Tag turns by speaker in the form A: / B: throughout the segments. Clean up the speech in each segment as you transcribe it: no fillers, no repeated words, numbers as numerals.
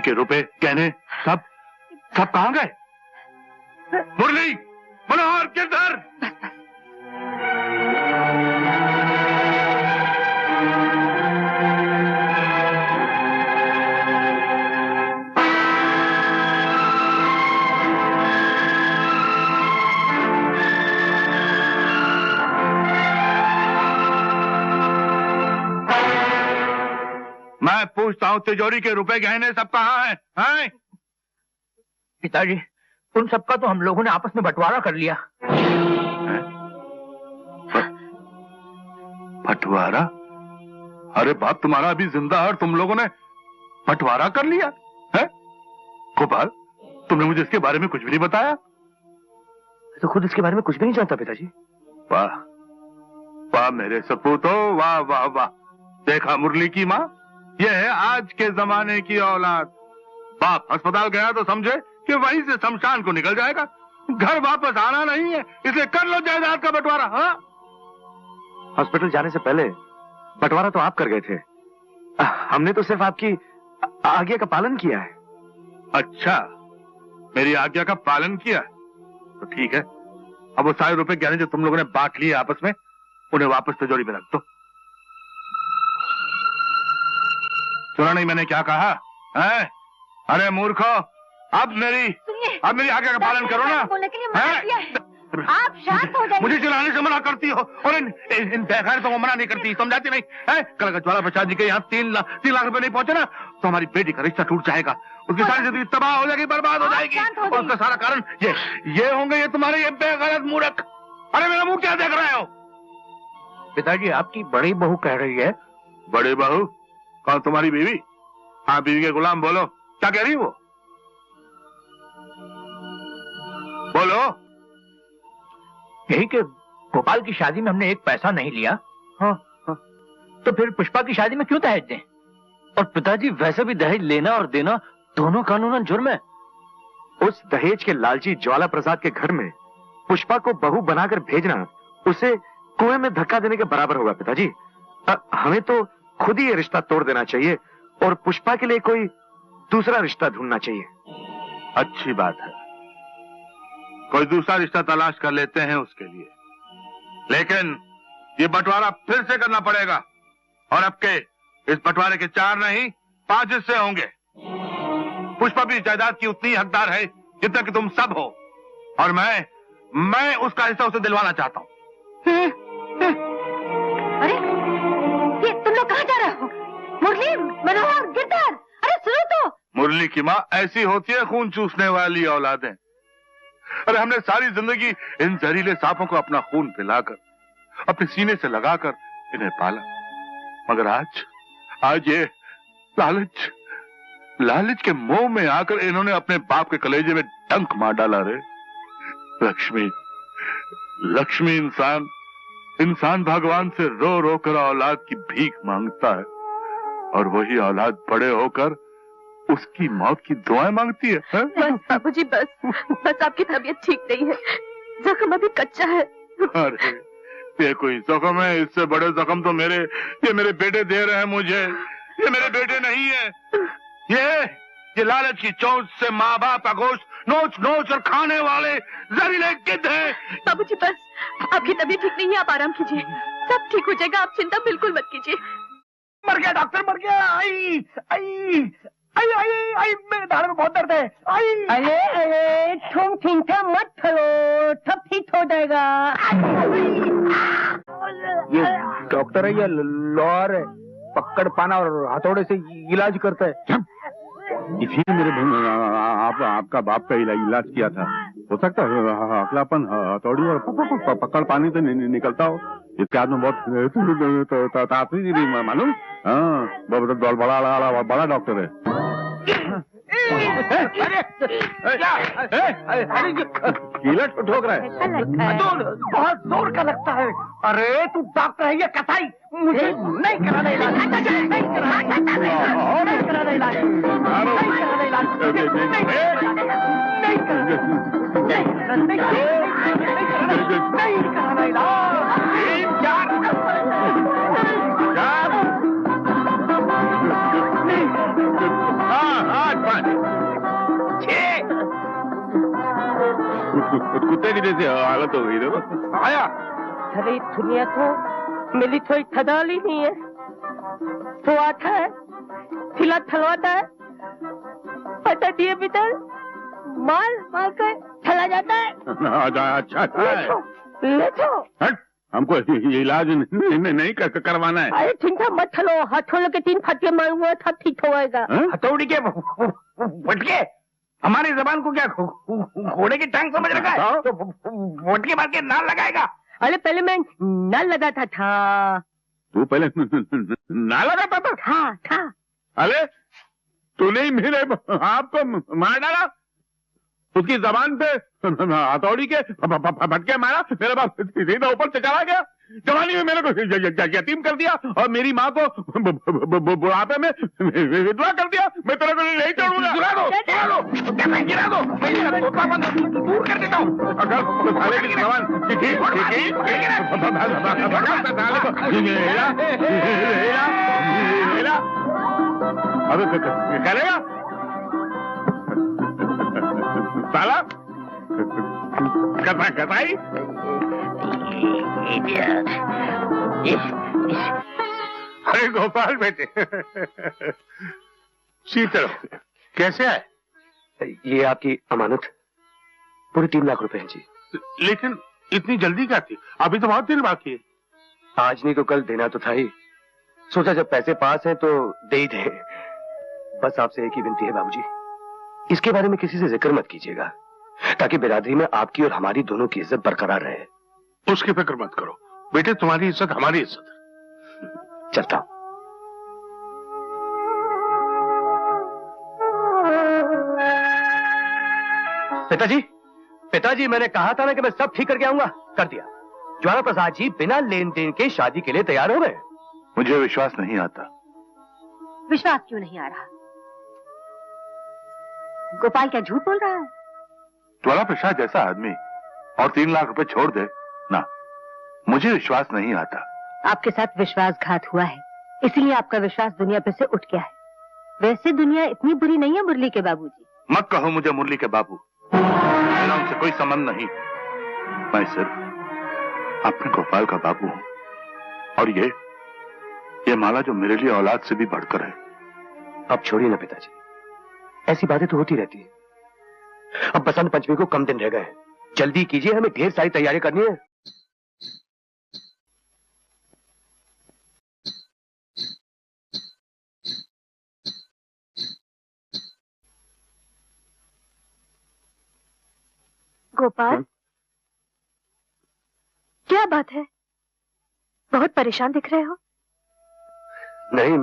A: के रुपए गहने सब सब कहाँ गए? मुरली, मनोहर, गिरधर! मैं पूछता हूँ, तिजोरी के रुपए गहने सब कहाँ हैं? हैं?
B: पिताजी, उन सबका तो हम लोगों ने आपस में बंटवारा कर लिया।
A: बंटवारा? अरे बाप तुम्हारा अभी जिंदा है और तुम लोगों ने बंटवारा कर लिया है? गोपाल, तुमने मुझे इसके बारे में कुछ भी नहीं बताया।
B: तो खुद इसके बारे में कुछ भी नहीं जानता पिताजी।
A: वाह वाह मेरे सपूतो, वाह वाह वाह। देखा मुरली की माँ, ये है आज के जमाने की औलाद। बाप अस्पताल गया तो समझे कि वहीं से शमशान को निकल जाएगा, घर वापस आना नहीं है, इसलिए कर लो जायदाद का बंटवारा। हाँ,
C: हॉस्पिटल जाने से पहले बंटवारा तो आप कर गए थे, हमने तो सिर्फ आपकी आज्ञा का पालन किया है।
A: अच्छा, मेरी आज्ञा का पालन किया तो ठीक है। अब वो सारे रुपए गहने जो तुम लोगों ने बांट लिए आपस में, उन्हें वापस तिजोरी में रख दो। सुना नहीं मैंने क्या कहा है? अरे मूर्खो, अब मेरी आज्ञा का पालन करो ना।
D: आप शांत हो जाइए।
A: मुझे चिल्लाने से मना करती हो और इन बेगैरतों को मना नहीं करती, समझाती नहीं है? कल अगर ज्वाला प्रसाद जी के यहाँ 3 लाख रुपए नहीं पहुंचे ना, तो हमारी बेटी का रिश्ता टूट जाएगा, उसकी सारी जिंदगी तबाह हो जाएगी, बर्बाद हो जाएगी। और उसका सारा कारण ये होंगे ये तुम्हारे ये बेगैरत मूर्ख। अरे मेरा मुंह क्या देख रहे हो?
B: पिताजी, आपकी बड़ी बहू कह रही है।
A: बड़ी बहू? कौन, तुम्हारी बीवी? हाँ, बीवी के गुलाम, बोलो क्या कह रही वो? बोलो।
B: यही कि गोपाल की शादी में हमने एक पैसा नहीं लिया। हाँ, तो फिर पुष्पा की शादी में क्यों दहेज दें?
C: और पिताजी, वैसे भी दहेज लेना और देना दोनों कानूनन जुर्म है। उस दहेज के लालची ज्वाला प्रसाद के घर में पुष्पा को बहू बनाकर भेजना उसे कुएं में धक्का देने के बराबर होगा पिताजी। हमें तो खुद ही ये रिश्ता तोड़ देना चाहिए और पुष्पा के लिए कोई दूसरा रिश्ता ढूंढना चाहिए।
A: अच्छी बात है, कोई दूसरा रिश्ता तलाश कर लेते हैं उसके लिए, लेकिन ये बंटवारा फिर से करना पड़ेगा। और अब के इस बंटवारे के 4 नहीं 5 हिस्से होंगे। पुष्पा भी जायदाद की उतनी हकदार है जितना कि तुम सब हो, और मैं उसका हिस्सा उसे दिलवाना चाहता हूँ।
D: अरे ये तुम लोग कहाँ जा रहे हो? मुरली, मनोहर, गिरधर, अरे सुनो तो।
A: मुरली की माँ, ऐसी होती है खून चूसने वाली औलादें। अरे हमने सारी जिंदगी इन जहरीले सांपों को अपना खून पिलाकर, अपने सीने से लगाकर इन्हें पाला, मगर आज ये लालच के मोह में आकर इन्होंने अपने बाप के कलेजे में डंक मार डाला। रे लक्ष्मी इंसान भगवान से रो रो कर औलाद की भीख मांगता है, और वही औलाद बड़े होकर उसकी मौत की दुआएं मांगती है।
D: बस बाबूजी, बस आपकी तबीयत ठीक नहीं है, जख्म अभी कच्चा है।
A: अरे ये कोई जख्म है? इससे बड़े जख्म तो ये मेरे बेटे दे रहे हैं मुझे। ये मेरे बेटे नहीं है, ये लालच की चोंच से माँ बाप का गोश्त नोच और खाने वाले जहरीले गिद्ध हैं।
D: बाबूजी बस, आपकी तबीयत ठीक नहीं है, आप आराम कीजिए, सब ठीक हो जाएगा, आप चिंता बिल्कुल मत कीजिए।
B: मर गया डॉक्टर, मर गया। आई मेरे दाढ़ में बहुत दर्द है।
E: अरे तुम चिंता मत करो, सब ठीक हो जाएगा।
B: ये डॉक्टर है या लॉयर है? पकड़ पाना और हथौड़े से इलाज करता है।
F: इसी मेरे आपका बाप का इलाज किया था। हो सकता है अगलापन हथौड़ी और पकड़ पानी से निकलता हो। इसके हाथ में बहुत ताकत मालूम। हाँ, बड़ा डॉक्टर है। कीला ठोक रहा है,
B: बहुत जोर का लगता है। अरे तू डॉक्टर है या कसाई? मुझे नहीं कराना इलाज, नहीं कराना इलाज।
F: कुत्ते की जैसी हालत हो गई देखो। आया
E: अरे दुनिया तो मिली थोड़ी थदाली नहीं है, तो आता है थिला थलवाता है, पता दिए भीतर मार मार कर चला जाता है।
F: अच्छा
E: ले तो
F: हमको ये इलाज नहीं करवाना है।
E: अरे चिंता मत चलो, हथौड़े के 3 फटके मारूंगा तब ठीक होएगा।
B: हथौड़ी के फटके? हमारी जबान को क्या घोड़े की टांग समझ रखा है? तो फटके मार के नाल लगाएगा?
E: अरे पहले मैं नल लगाता था।
F: तू पहले ना लगाता
E: था।
F: अरे तूने ही मेरे आपको मार डाला, उसकी जबान पे हथौड़ी के फटके मारा, मेरे बाप सीधा ऊपर से चला गया, जवानी में मेरे को यतीम कर दिया और मेरी माँ को बुढ़ापे में विधवा कर दिया। मैं तेरे को नहीं छोड़ूंगा। गिरा दो मैं दूर कर देता हूँ। अगर साले की जवान अब करेगा साला कसाई। अरे गोपाल बेटे शीतल कैसे आए?
C: ये आपकी अमानत पूरे 3 लाख रुपए हैं जी।
F: लेकिन इतनी जल्दी क्या थी? अभी तो बहुत दिन बाकी है।
C: आज नहीं तो कल देना तो था ही, सोचा जब पैसे पास हैं तो दे ही दें। बस आपसे एक ही विनती है बाबूजी, इसके बारे में किसी से जिक्र मत कीजिएगा, ताकि बिरादरी में आपकी और हमारी दोनों की इज्जत बरकरार रहे।
F: उसकी फिक्र मत करो बेटे, तुम्हारी इज्जत हमारी इज्जत है।
C: चलता हूं। पिताजी मैंने कहा था ना कि मैं सब ठीक करके आऊंगा, कर दिया। ज्वाला प्रसाद जी बिना लेन देन के शादी के लिए तैयार हो गए।
A: मुझे विश्वास नहीं आता।
D: विश्वास क्यों नहीं आ रहा? गोपाल क्या झूठ बोल रहा है?
A: ज्वाला प्रसाद जैसा आदमी और 3 लाख रुपए छोड़ दे ना, मुझे विश्वास नहीं आता।
D: आपके साथ विश्वासघात हुआ है, इसलिए आपका विश्वास दुनिया पे से उठ गया है। वैसे दुनिया इतनी बुरी नहीं है मुरली के बाबूजी।
A: मत कहो मुझे मुरली के बाबू, मेरा उनसे कोई संबंध नहीं। मैं सिर्फ अपने गोपाल का बाबू हूं, और ये माला जो मेरे लिए औलाद से भी बढ़कर है।
C: अब छोड़िए ना पिताजी, ऐसी बातें तो होती रहती है। अब बसंत पंचमी को कम दिन रह गए, जल्दी कीजिए, हमें ढेर सारी तैयारी करनी है।
D: गोपाल, क्या बात है? बहुत परेशान दिख रहे हो।
C: नहीं,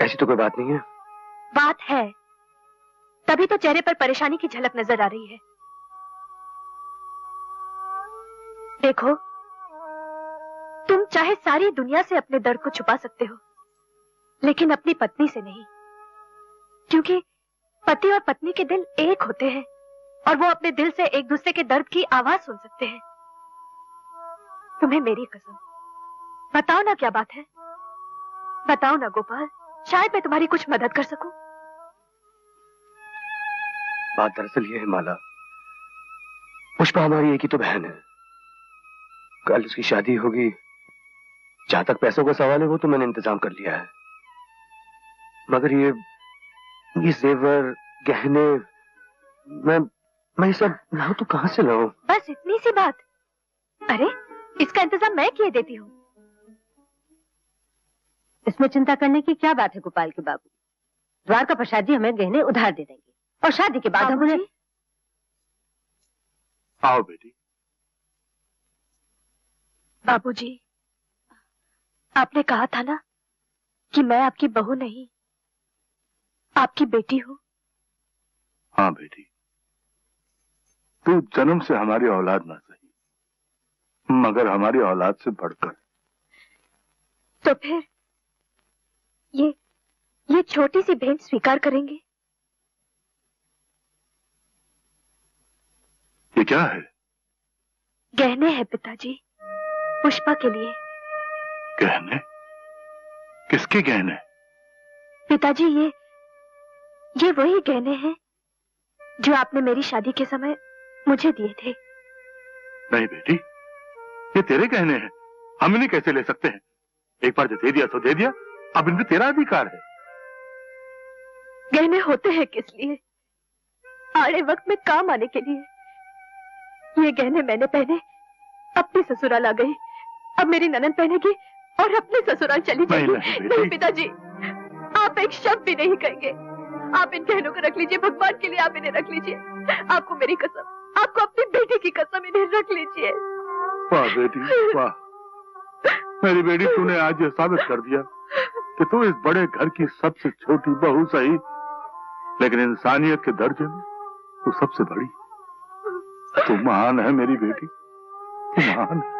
C: ऐसी तो कोई बात नहीं है।
D: बात है, तभी तो चेहरे पर परेशानी की झलक नजर आ रही है। देखो, तुम चाहे सारी दुनिया से अपने दर्द को छुपा सकते हो, लेकिन अपनी पत्नी से नहीं, क्योंकि पति और पत्नी के दिल एक होते हैं और वो अपने दिल से एक दूसरे के दर्द की आवाज सुन सकते हैं। तुम्हें मेरी कसम, बताओ ना क्या बात है? बताओ ना गोपाल, शायद मैं तुम्हारी कुछ मदद कर सकूं।
C: बात दरअसल ये है माला, पुष्पा हमारी एक ही तो बहन है। कल उसकी शादी होगी, जहां तक पैसों का सवाल है वो तो मैंने इंतजाम कर लिया है, मगर ये जेवर गहने मैं सब लाऊं तो कहां से लाऊं?
D: बस इतनी सी बात? अरे इसका इंतजाम मैं किए देती हूँ।
E: इसमें चिंता करने की क्या बात है गोपाल के बाबू? द्वारका प्रसाद जी हमें गहने उधार दे देंगे और शादी के बाद हम उन्हें।
A: आओ बेटी।
D: बाबूजी, आपने कहा था ना कि मैं आपकी बहू नहीं, आपकी बेटी हूँ।
A: हाँ बेटी, तू जन्म से हमारी औलाद ना सही, मगर हमारी औलाद से बढ़कर।
D: तो फिर ये छोटी सी भेंट स्वीकार करेंगे?
A: ये क्या है?
D: गहने हैं पिताजी, पुष्पा के लिए।
A: गहने? किसके गहने?
D: पिताजी ये वही गहने हैं जो आपने मेरी शादी के समय मुझे दिए थे।
A: नहीं बेटी, ये तेरे गहने हैं, हम इन्हें कैसे ले सकते हैं? एक बार जो दे दिया तो दे दिया, अब इनमें तेरा अधिकार है।
D: गहने होते हैं किस लिए? आड़े वक्त में काम आने के लिए। ये गहने मैंने पहने, अपनी ससुराल आ गई, अब मेरी ननद पहनेगी और अपने ससुराल चली जाएगी। नहीं पिताजी, आप एक शब्द भी नहीं कहेंगे। आप इन गहनों को रख लीजिए, भगवान के लिए आप इन्हें रख लीजिए। आपको मेरी कसम, आपको अपनी बेटी की कसम, इन्हें रख लीजिए।
A: वाह बेटी वाह, मेरी बेटी, तूने आज ये साबित कर दिया कि तू इस बड़े घर की सबसे छोटी बहू सही, लेकिन इंसानियत के दर्जे में तू सबसे बड़ी। तू महान है मेरी बेटी, तू महान है।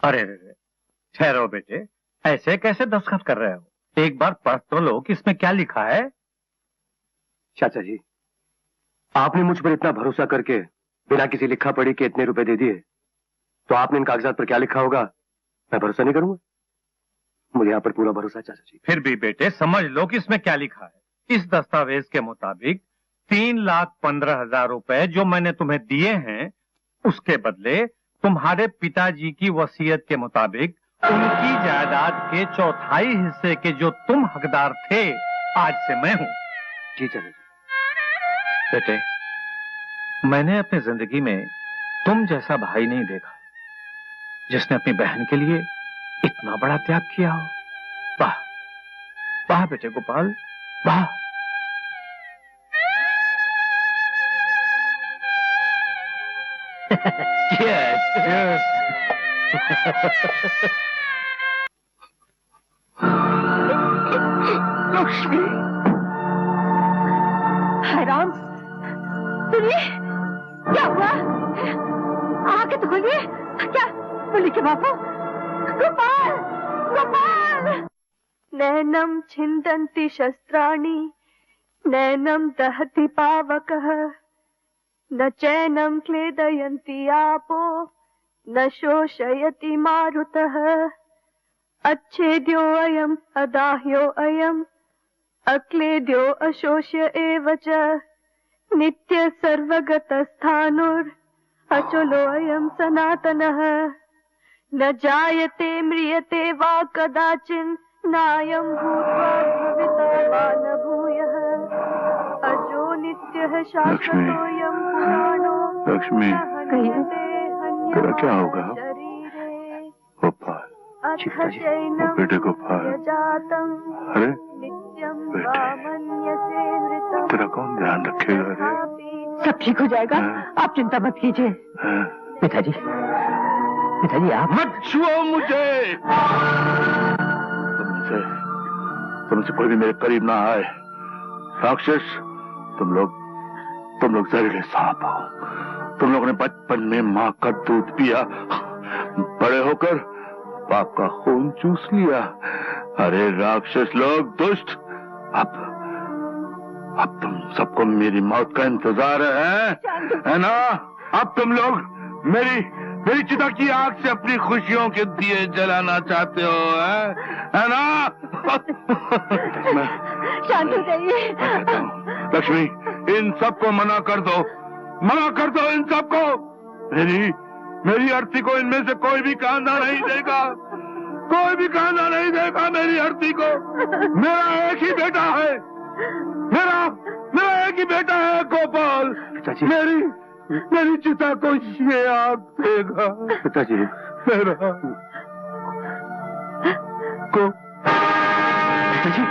B: अरे ठहरो बेटे, ऐसे कैसे दस्तखत कर रहे हो? एक बार पढ़ तो लो कि इसमें क्या लिखा है।
C: चाचा जी, आपने मुझ पर इतना भरोसा करके बिना किसी लिखा पढ़ी के इतने रुपए दे दिए, तो आपने इन कागजात पर क्या लिखा होगा मैं भरोसा नहीं करूंगा? मुझे यहाँ पर पूरा भरोसा है चाचा जी।
B: फिर भी बेटे समझ लो कि इसमें क्या लिखा है। इस दस्तावेज के मुताबिक 3,15,000 रुपए जो मैंने तुम्हें दिए हैं, उसके बदले तुम्हारे पिताजी की वसीयत के मुताबिक उनकी जायदाद के 1/4 हिस्से के जो तुम हकदार थे, आज से मैं हूं।
C: जी चाचा जी।
B: बेटे, मैंने अपनी जिंदगी में तुम जैसा भाई नहीं देखा जिसने अपनी बहन के लिए इतना बड़ा त्याग किया हो। वाह वाह बेटे गोपाल, वाह।
C: Yes.
B: Yes.
E: लक्ष्मी, हैरान, सुनिए क्या हुआ? आके तो खोलिए। क्या बोली के बापू? गोपाल, गोपाल।
D: नैनम छिन्दन्ति शस्त्राणि, नैनम दहति पावकः, न चैनम क्लेदयन्ति आपो, न शोषयति मारुतः। अच्छेद्यो अयम् अदाह्यो अयम्, अक्लेद्यो अशोष्य एव च। नित्य सर्वगतस्थाणुर्, अचलो अयम् सनातनः। न जायते म्रियते वा कदाचिन्, नायम् भूत्वा भविता वा न भूयः। अजो नित्यः शाश्वतोऽयम् पुराणो।
A: लक्ष्मी, तेरा क्या होगा? गोपाल, बेटे गोपाल, अरे बेटे, तेरा कौन ध्यान रखेगा? रे
E: सब ठीक हो जाएगा, आप चिंता मत कीजिए। पिताजी, पिताजी आप
A: मत छुओ मुझे। तुमसे कोई भी मेरे करीब ना आए। राक्षस, तुम लोग जहरीले सांप हो। तुम लोगों ने बचपन में माँ का दूध पिया, बड़े होकर बाप का खून चूस लिया। अरे राक्षस लोग, दुष्ट, अब तुम सबको मेरी मौत का इंतजार है ना? अब तुम लोग मेरी चिता की आग से अपनी खुशियों के दिए जलाना चाहते हो, है ना?
E: शांत हो जाइए।
A: लक्ष्मी, इन सबको मना कर दो इन सबको। मेरी अर्थी को इनमें से कोई भी कांधा नहीं देगा। कोई भी खाना नहीं देगा मेरी आरती को। मेरा एक ही बेटा है, मेरा एक ही बेटा है गोपाल।
C: पिताजी,
A: मेरी चिता को ये आग देगा।
C: पिताजी,
A: मेरा को
C: पिताजी,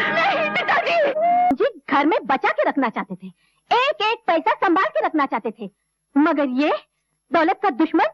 D: नहीं पिताजी जी घर में बचा के रखना चाहते थे, एक एक पैसा संभाल के रखना चाहते थे, मगर ये दौलत का दुश्मन